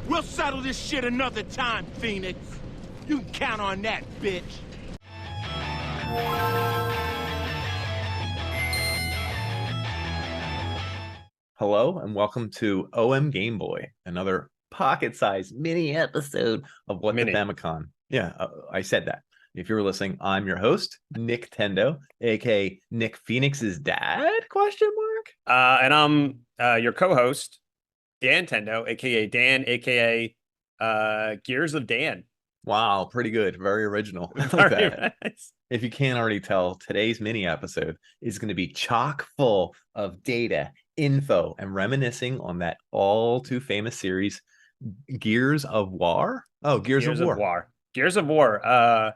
We'll settle this shit another time, Phoenix. You can count on that, bitch. Hello and welcome to OM Game Boy, another pocket-sized mini episode of What the Famicom. Yeah, I said that. If you're listening, I'm your host, Nick Tendo, aka Nick Phoenix's dad? Question mark. And I'm your co-host, Dan Tendo, aka Dan, aka Gears of Dan. Wow, pretty good. Very original. I like that. Nice. If you can't already tell, today's mini episode is going to be chock full of data, info, and reminiscing on that all too famous series, Gears of War. Oh, Gears of War. Gears of War.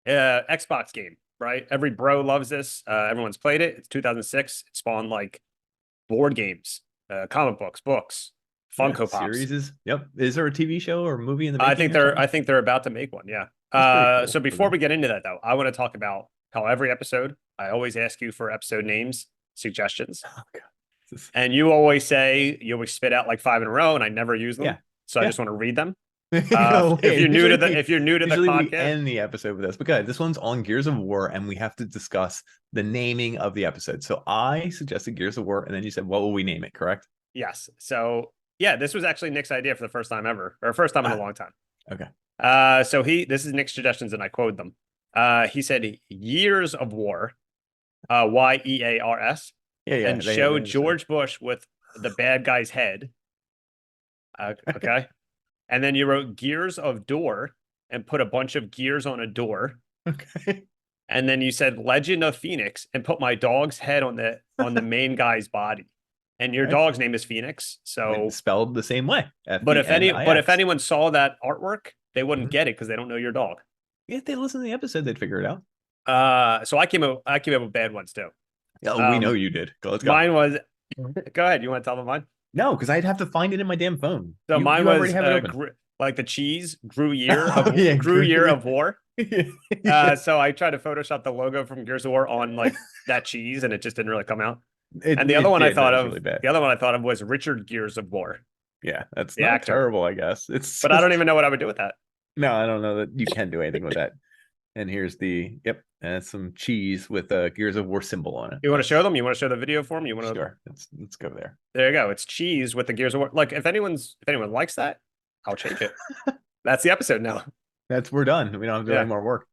Xbox game, right? Every bro loves this. Everyone's played it. It's 2006. It spawned like board games, comic books, Funko Pops. Series. Yep. Is there a TV show or movie in the making? I think they're about to make one. Yeah. Cool. So before we get into that, though, I want to talk about how every episode I always ask you for episode names, suggestions, and you always spit out like 5 in a row, and I never use them. Yeah. So I just want to read them. If you're new to the podcast, we end the episode with this. But guys, this one's on Gears of War, and we have to discuss the naming of the episode. So I suggested Gears of War, and then you said, "What will we name it?" Correct? Yes. So yeah, this was actually Nick's idea for the first time ever, or first time in a long time. Okay. So this is Nick's suggestions, and I quote them. He said, "Years of War, YEARS." Yeah, and show George Bush with the bad guy's head. Okay. And then you wrote Gears of Door and put a bunch of gears on a door. Okay. And then you said Legend of Phoenix and put my dog's head on the main guy's body. And your dog's name is Phoenix, so it's spelled the same way. But if anyone saw that artwork, they wouldn't get it because they don't know your dog. If they listen to the episode, they'd figure it out. So I came up with bad ones too. Yeah, we know you did. Let's go. Mine was. Go ahead. You want to tell them mine? No, because I'd have to find it in my damn phone. So mine was like the cheese grew year of war. So I tried to Photoshop the logo from Gears of War on like that cheese, and it just didn't really come out. The other one I thought of was Richard Gears of War. Yeah, that's not terrible, I guess. But I don't even know what I would do with that. No, I don't know that you can do anything with that. And here's and some cheese with a Gears of War symbol on it. You want to show them? You want to show the video for them? You want to? Sure. Let's go there. There you go. It's cheese with the Gears of War. Like if anyone likes that, I'll change it. That's the episode now. We're done. We don't have to do any more work.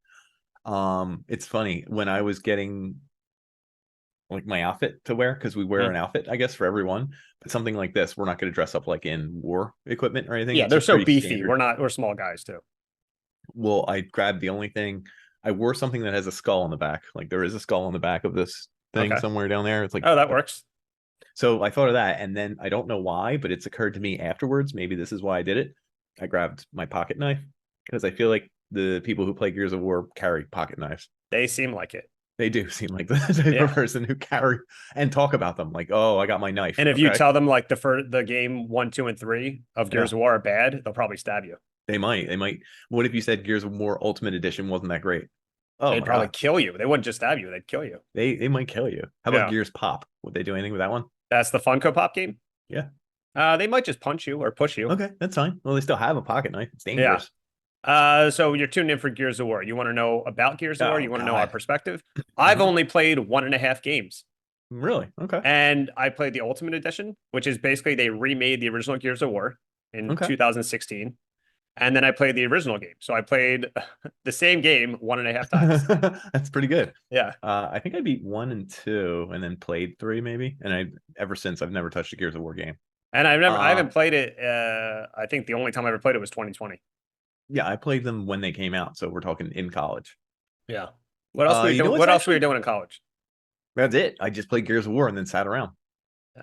It's funny when I was getting like my outfit to wear, because we wear an outfit, I guess, for everyone. But something like this, we're not going to dress up like in war equipment or anything. Yeah, they're so beefy. Standard. We're small guys too. Well, I grabbed the only thing. I wore something that has a skull on the back. Like there is a skull on the back of this thing somewhere down there. It's like, oh, that works. So I thought of that, and then I don't know why, but it's occurred to me afterwards. Maybe this is why I did it. I grabbed my pocket knife because I feel like the people who play Gears of War carry pocket knives. They seem like it. They do seem like the type of person who carry and talk about them like, oh, I got my knife. And if you tell them like the game 1, 2, and 3 of Gears of War are bad, they'll probably stab you. They might. What if you said Gears of War Ultimate Edition wasn't that great? Oh, they'd probably kill you. They wouldn't just stab you; they'd kill you. They might kill you. How about Gears Pop? Would they do anything with that one? That's the Funko Pop game. Yeah. They might just punch you or push you. Okay, that's fine. Well, they still have a pocket knife. It's dangerous. Yeah. So you're tuned in for Gears of War. You want to know about Gears of War? You want to know our perspective? I've only played 1.5 games. Really? Okay. And I played the Ultimate Edition, which is basically they remade the original Gears of War in 2016. And then I played the original game. So I played the same game 1.5 times. That's pretty good. Yeah. I think I beat 1 and 2 and then played 3 maybe. And ever since I've never touched a Gears of War game. And I haven't played it. I think the only time I ever played it was 2020. Yeah, I played them when they came out. So we're talking in college. Yeah. What else were you doing? What else were you doing in college? That's it. I just played Gears of War and then sat around.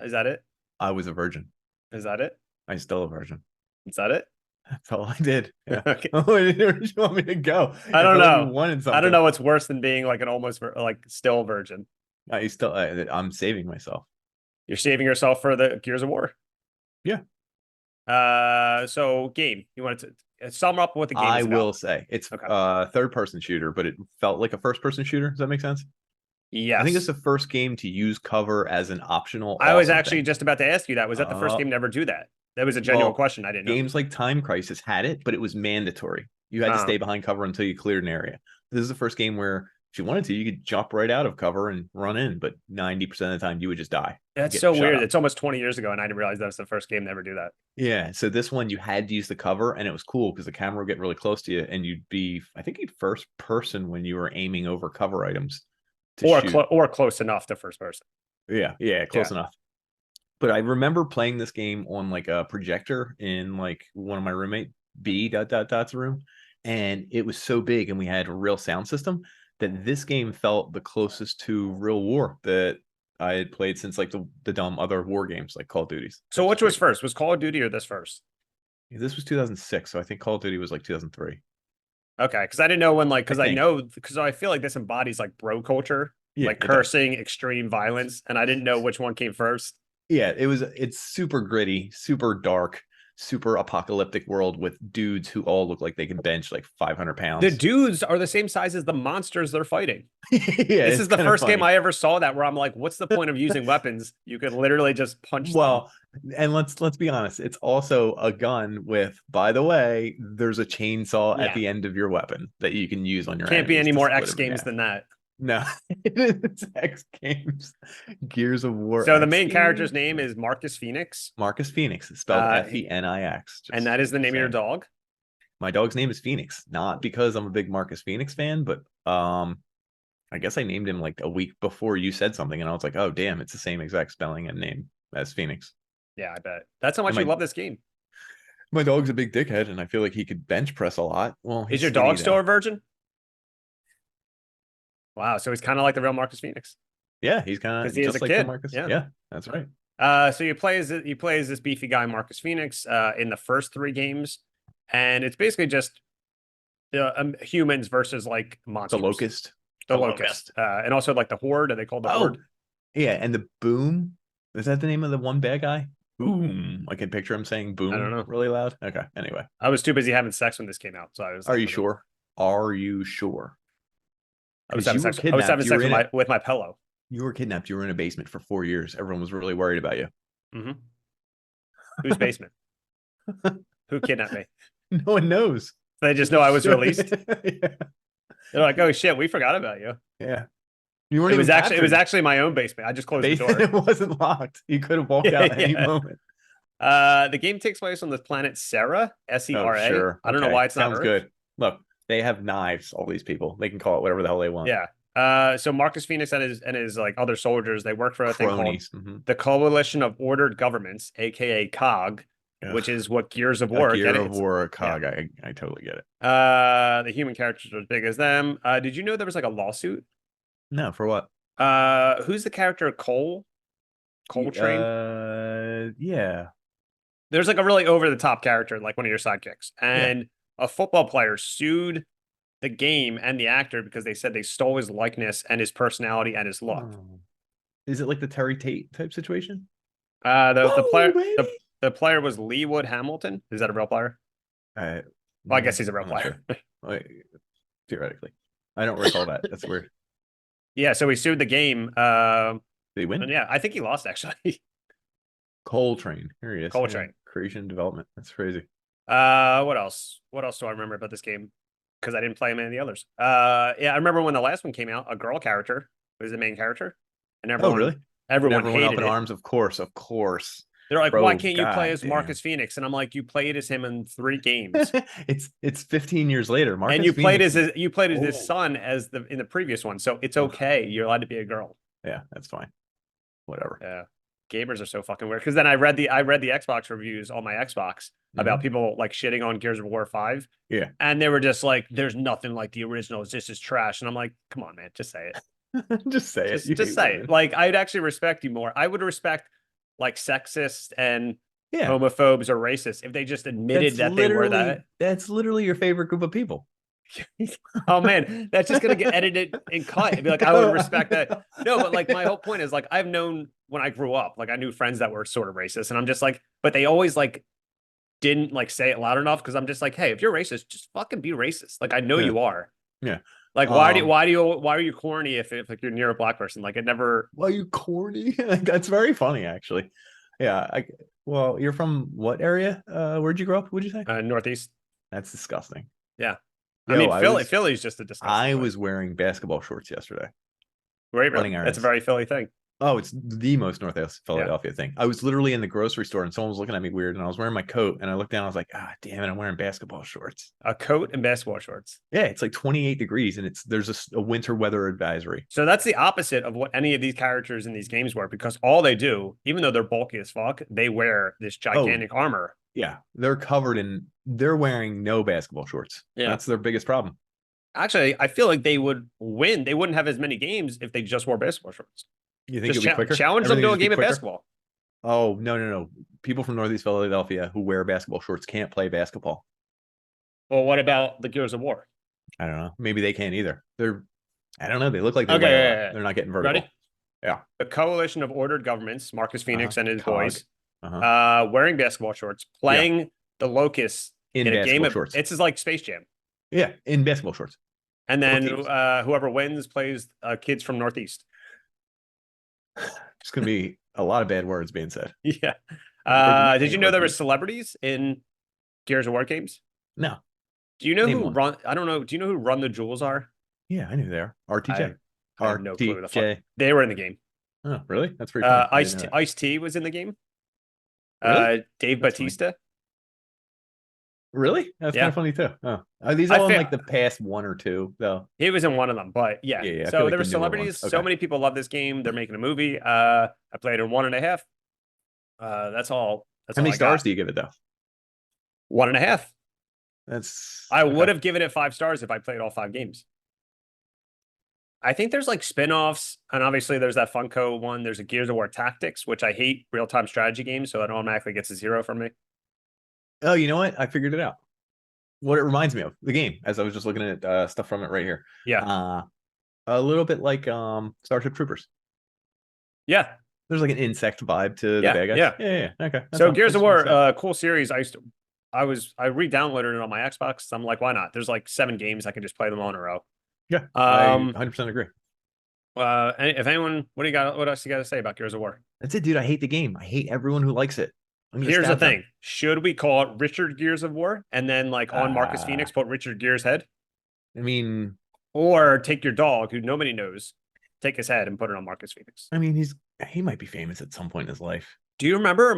Is that it? I was a virgin. Is that it? I'm still a virgin. Is that it? That's all I did. Yeah. Okay. Where do you want me to go? I don't know. I don't know what's worse than being like an almost still virgin. I'm saving myself. You're saving yourself for the Gears of War. Yeah. So game. You want to sum up what the game is about? I will say it's third-person shooter, but it felt like a first-person shooter. Does that make sense? Yes. I think it's the first game to use cover as an optional. I was actually just about to ask you that. Was that the first game to ever do that? That was a genuine Well, question. I didn't know. Games like Time Crisis had it, but it was mandatory. You had to stay behind cover until you cleared an area. This is the first game where if you wanted to, you could jump right out of cover and run in, but 90% of the time you would just die. That's so weird. It's almost 20 years ago, and I didn't realize that was the first game to ever do that. Yeah, so this one you had to use the cover, and it was cool because the camera would get really close to you, and you'd be, I think you'd first person when you were aiming over cover items. Or close enough to first person. Yeah, close enough. But I remember playing this game on like a projector in like one of my roommate Dot's room, and it was so big, and we had a real sound system that this game felt the closest to real war that I had played since like the dumb other war games like Call of Duty's. So which was first? Was Call of Duty or this first? Yeah, this was 2006, so I think Call of Duty was like 2003. Okay, because I didn't know when, like, because I feel like this embodies like bro culture, like cursing, extreme violence, and I didn't know which one came first. Yeah, it's super gritty, super dark, super apocalyptic world with dudes who all look like they can bench like 500 pounds. The dudes are the same size as the monsters they're fighting. Yeah, this is the first game I ever saw that where I'm like, what's the point of using weapons? You could literally just punch them. And let's be honest, it's also a gun with, by the way, there's a chainsaw at the end of your weapon that you can use on your Can't be any more X games than that. No, it's X Games, Jeers of War. So the main character's name is Marcus Fenix. Marcus Fenix, spelled Fenix. And that is the name of your dog? My dog's name is Phoenix, not because I'm a big Marcus Fenix fan, but I guess I named him like a week before you said something, and I was like, oh, damn, it's the same exact spelling and name as Phoenix. Yeah, I bet. That's how much you love this game. My dog's a big dickhead, and I feel like he could bench press a lot. Well, is your dog still a virgin? Wow, so he's kind of like the real Marcus Fenix. Yeah, he's kind of just like Marcus. Yeah, that's right. So you play as this beefy guy, Marcus Fenix, in the first 3 games, and it's basically just humans versus like monsters. The Locust, and also like the Horde. Are they called the Horde? Yeah, and the Boom. Is that the name of the one bad guy? Boom. I can picture him saying "boom." I don't know, really loud. Okay. Anyway, I was too busy having sex when this came out, so I was. Are you sure? Are you sure? I was having sex with my pillow. You were kidnapped. You were in a basement for 4 years. Everyone was really worried about you. Mm-hmm. Whose basement? Who kidnapped me? No one knows. They just know I was released. Yeah. They're like, "Oh shit, we forgot about you." Yeah. You weren't. It was actually my own basement. I just closed the door. It wasn't locked. You could have walked out at any moment. The game takes place on the planet Sera, Sera. Sure. I don't know why it's not Earth. Good. Look, they have knives. All these people, they can call it whatever the hell they want. Yeah. So Marcus Fenix and his like other soldiers, they work for a thing called the Coalition of Ordered Governments, aka COG, which is what Jeers of War. Jeers of War, COG. Yeah. I totally get it. The human characters are as big as them. Did you know there was like a lawsuit? No, for what? Who's the character Cole? Coltrane? Yeah. There's like a really over the top character, like one of your sidekicks, and a football player sued the game and the actor because they said they stole his likeness and his personality and his look. Is it like the Terry Tate type situation? The player was Leewood Hamilton. Is that a real player? Well, I guess he's a real player. Sure. Theoretically, I don't recall that. That's weird. Yeah, so he sued the game. Did he win? Yeah, I think he lost actually. Coltrane. Here he is. Coltrane. Creation and development. That's crazy. What else? What else do I remember about this game? Because I didn't play any of the others. Yeah, I remember when the last one came out, a girl character was the main character. And everyone, really? Everyone went up in arms, of course. They're like, why can't you play as Marcus Fenix? And I'm like, you played as him in 3 games. it's 15 years later. Marcus and you played as his son in the previous one. So it's okay. You're allowed to be a girl. Yeah, that's fine. Whatever. Yeah. Gamers are so fucking weird. Because then I read the Xbox reviews on my Xbox about people like shitting on Gears of War 5. Yeah. And they were just like, there's nothing like the original. This is trash. And I'm like, come on, man, just say it. Just say it. Just say it. Like, I'd actually respect you more. I would respect like sexist and homophobes or racists if they just admitted that they were that. That's literally your favorite group of people. Oh man, that's just gonna get edited and cut. It'd be like, I would respect that. No, but like my whole point is like I've known when I grew up, like I knew friends that were sort of racist, and I'm just like, but they always like didn't like say it loud enough because I'm just like, hey, if you're racist, just fucking be racist. Like I know you are. Yeah. Like why are you corny if like you're near a black person? Like it never. Why are you corny? That's very funny actually. Yeah. Well, you're from what area? Where'd you grow up? Would you say? Northeast. That's disgusting. Yeah. I Yo, mean, Philly's just a disgusting I place. was wearing basketball shorts yesterday. Right, Running really. That's a errands. very Philly thing. Oh, it's the most North Philadelphia thing. I was literally in the grocery store and someone was looking at me weird and I was wearing my coat and I looked down, I was like, ah, damn it, I'm wearing basketball shorts. A coat and basketball shorts. Yeah, it's like 28 degrees and there's a winter weather advisory. So that's the opposite of what any of these characters in these games wear, because all they do, even though they're bulky as fuck, they wear this gigantic armor. Yeah, they're wearing no basketball shorts. Yeah. That's their biggest problem. Actually, I feel like they would win. They wouldn't have as many games if they just wore basketball shorts. You think Just it'd be quicker? challenge them Everything to a would just be game of quicker? basketball. Oh, no. People from Northeast Philadelphia who wear basketball shorts can't play basketball. Well, what about the Gears of War? I don't know. Maybe they can't either. I don't know. They look like they Okay, weigh a yeah, lot. yeah. They're not getting vertical. Ready? Yeah. The coalition of ordered governments, Marcus Fenix and his Cog. boys, Uh-huh. wearing basketball shorts, playing the Locusts In in a game basketball of shorts. It's like Space Jam. Yeah, in basketball shorts. And then teams. whoever wins plays kids from Northeast. It's going to be a lot of bad words being said. Yeah. Did you know there were celebrities in Gears of War games? No. Do you know Name who one. run? I don't know. Do you know who Run the Jewels are? Yeah, I knew they are. RTJ. I have no clue who the fuck. RTJ. They were in the game. Oh, really? That's pretty funny. Ice-T was in the game. Really? Dave That's funny. Bautista. Really? That's Yeah. kind of funny too. Oh. Are these all in like the past one or two though? He was in one of them, but yeah. Yeah, I feel So like there were the newer celebrities. ones. So Okay. many people love this game. They're making a movie. I played in 1.5. That's all. That's How all many I stars got. do you give it though? 1.5. I would have given it 5 stars if I played all 5 games. I think there's like spin-offs, and obviously there's that Funko one. There's a Gears of War Tactics, which I hate real-time strategy games, so that automatically gets a 0 from me. Oh, you know what? I figured it out. What it reminds me of, the game, as I was just looking at stuff from it right here. Yeah. A little bit like Starship Troopers. Yeah. There's like an insect vibe to the Yeah, bad guys. yeah. Yeah. Okay. That's So all. Gears of That's War, cool series. I re-downloaded it on my Xbox. I'm like, why not? There's like 7 games. I can just play them all in a row. Yeah. I 100% agree. If anyone, what else you got to say about Gears of War? That's it, dude. I hate the game. I hate everyone who likes it. Here's the thing. Should we call it Richard Gears of War? And then like on Marcus Fenix, put Richard Gears' head? I mean, or take your dog who nobody knows, take his head and put it on Marcus Fenix. I mean, he might be famous at some point in his life. Do you remember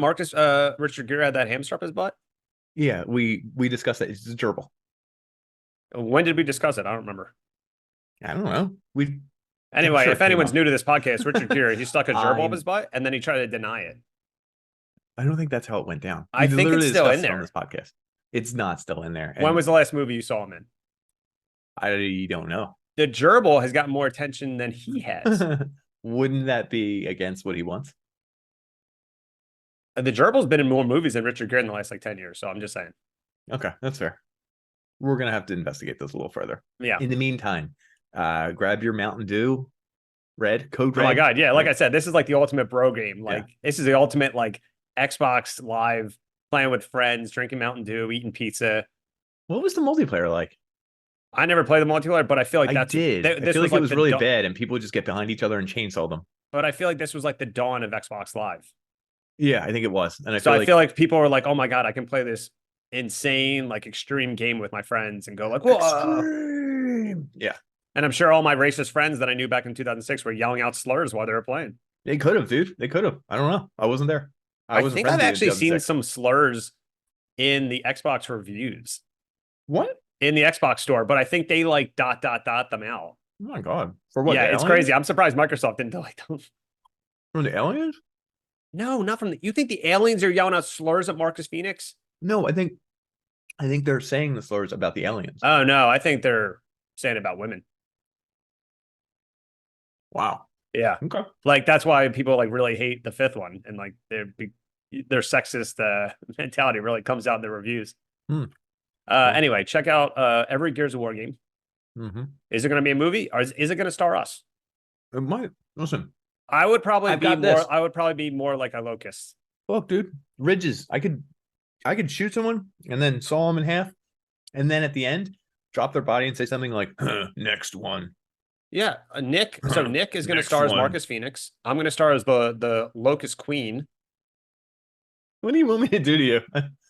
Richard Gere had that hamster up his butt? Yeah, we discussed that. It's a gerbil. When did we discuss it? I don't remember. I don't know. Anyway, sure if anyone's new to this podcast, Richard Gere, he stuck a gerbil up his butt and then he tried to deny it. I don't think that's how it went down. I think it's still in there on this podcast. It's not still in there. When was the last movie you saw him in? I don't know. The gerbil has gotten more attention than he has. Wouldn't that be against what he wants? The gerbil's been in more movies than Richard Gere in the last like 10 years. So I'm just saying. Okay, that's fair. We're gonna have to investigate this a little further. Yeah. In the meantime, grab your Mountain Dew, Code Red. Oh my god, yeah. Like I said, this is like the ultimate bro game. Like this is the ultimate like Xbox Live, playing with friends, drinking Mountain Dew, eating pizza. What was the multiplayer like? I never played the multiplayer, but I feel like I did. I feel like it was really bad, and people would just get behind each other and chainsaw them. But I feel like this was like the dawn of Xbox Live. Yeah, I think it was. And I feel like people were like, "Oh my god, I can play this insane, like extreme game with my friends and go like, whoa." Extreme. Yeah. And I'm sure all my racist friends that I knew back in 2006 were yelling out slurs while they were playing. They could have, dude. They could have. I don't know. I wasn't there. I think I've actually seen some slurs in the Xbox reviews. What? In the Xbox store, but I think they like ... them out. Oh my god. For what? Yeah, it's crazy. I'm surprised Microsoft didn't delete them. From the aliens? No, not from the... You think the aliens are yelling out slurs at Marcus Fenix? No, I think they're saying the slurs about the aliens. Oh no, I think they're saying about women. Wow. Yeah. Okay. Like that's why people like really hate the 5th one, and like their sexist mentality really comes out in the reviews. Anyway, check out every Gears of War game. Mm-hmm. Is it going to be a movie, or is it going to star us? It might. Listen, I would probably be more. this. I would probably be more like a Locust. Look, dude, ridges. I could shoot someone and then saw them in half, and then at the end, drop their body and say something like, "Next one." Yeah, Nick. So Nick is going to star as Marcus Fenix. I'm going to star as the Locust Queen. What do you want me to do to you?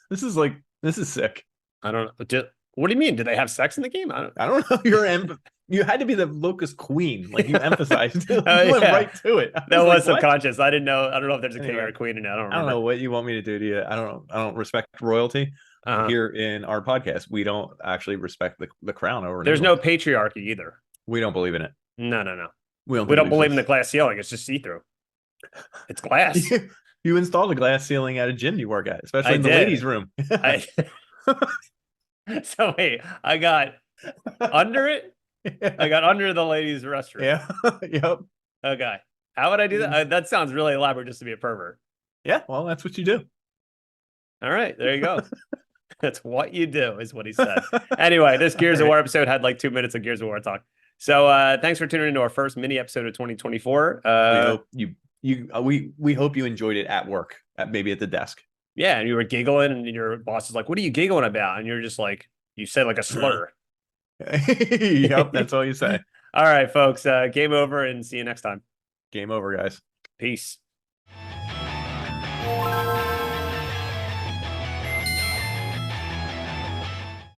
This is sick. I don't know. What do you mean? Did they have sex in the game? I don't know. You had to be the Locust Queen, like you emphasized. You Oh, went yeah. right to it. That was like, what? subconscious. I didn't know. I don't know if there's a king Anyway, or a queen in it. I don't I don't remember. know what you want me to do to you. I don't respect royalty here in our podcast. We don't actually respect the crown over. There's no patriarchy either. We don't believe in it. No. We don't believe in the glass ceiling. It's just see through. It's glass. You installed a glass ceiling at a gym you work at, especially in the ladies' room. So wait, I got under it. Yeah. I got under the ladies' restroom. Yeah. Yep. Okay. How would I do that? That sounds really elaborate just to be a pervert. Yeah. Well, that's what you do. All right. There you go. That's what you do, is what he said. Anyway, this Gears of War episode had like 2 minutes of Gears of War talk. So thanks for tuning into our first mini episode of 2024. We hope you enjoyed it at work, maybe at the desk. Yeah, and you were giggling, and your boss is like, "What are you giggling about?" And you're just like, you said like a slur. Yep, that's all you say. All right, folks. Game over, and see you next time. Game over, guys. Peace.